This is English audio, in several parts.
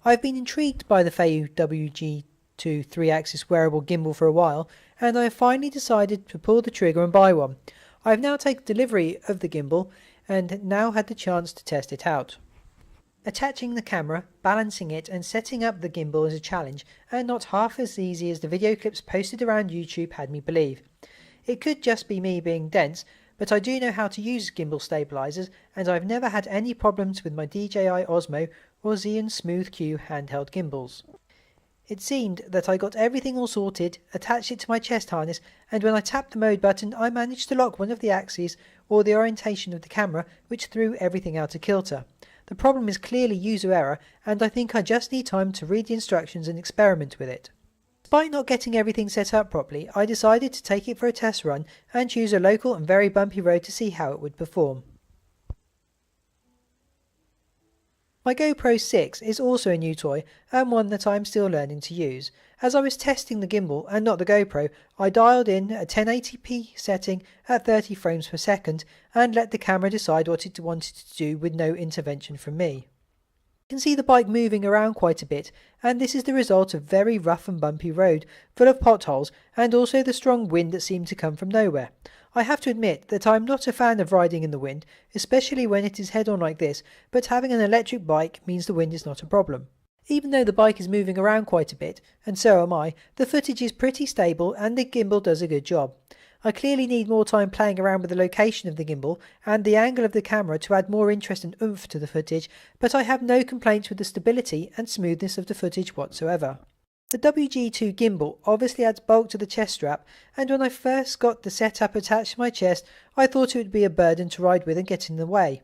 I've been intrigued by the Feiyu WG2 3-axis wearable gimbal for a while, and I have finally decided to pull the trigger and buy one. I have now taken delivery of the gimbal and now had the chance to test it out. Attaching the camera, balancing it and setting up the gimbal is a challenge, and not half as easy as the video clips posted around YouTube had me believe. It could just be me being dense, but I do know how to use gimbal stabilizers, and I've never had any problems with my DJI Osmo or Xeon Smooth Q handheld gimbals. It seemed that I got everything all sorted, attached it to my chest harness, and when I tapped the mode button I managed to lock one of the axes or the orientation of the camera, which threw everything out of kilter. The problem is clearly user error, and I think I just need time to read the instructions and experiment with it. Despite not getting everything set up properly, I decided to take it for a test run and choose a local and very bumpy road to see how it would perform. My GoPro 6 is also a new toy and one that I am still learning to use. As I was testing the gimbal and not the GoPro, I dialed in a 1080p setting at 30 frames per second and let the camera decide what it wanted to do with no intervention from me. You can see the bike moving around quite a bit, and this is the result of very rough and bumpy road full of potholes and also the strong wind that seemed to come from nowhere. I have to admit that I am not a fan of riding in the wind, especially when it is head-on like this, but having an electric bike means the wind is not a problem. Even though the bike is moving around quite a bit, and so am I, the footage is pretty stable and the gimbal does a good job. I clearly need more time playing around with the location of the gimbal and the angle of the camera to add more interest and oomph to the footage, but I have no complaints with the stability and smoothness of the footage whatsoever. The WG2 gimbal obviously adds bulk to the chest strap, and when I first got the setup attached to my chest I thought it would be a burden to ride with and get in the way.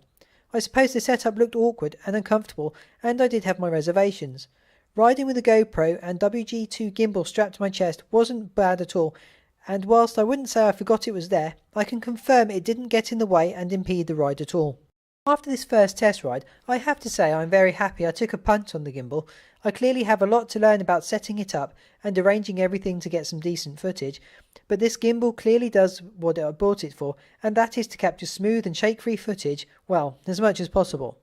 I suppose the setup looked awkward and uncomfortable, and I did have my reservations. Riding with a GoPro and WG2 gimbal strapped to my chest wasn't bad at all, and whilst I wouldn't say I forgot it was there, I can confirm it didn't get in the way and impede the ride at all. After this first test ride, I have to say I'm very happy I took a punt on the gimbal. I clearly have a lot to learn about setting it up and arranging everything to get some decent footage, but this gimbal clearly does what I bought it for, and that is to capture smooth and shake-free footage, well, as much as possible.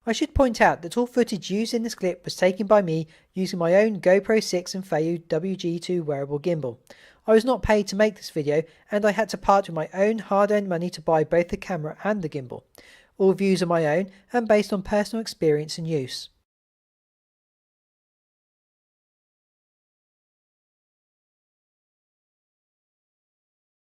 I should point out that all footage used in this clip was taken by me using my own GoPro 6 and Feiyu WG2 wearable gimbal. I was not paid to make this video, and I had to part with my own hard-earned money to buy both the camera and the gimbal. All views are my own and based on personal experience and use.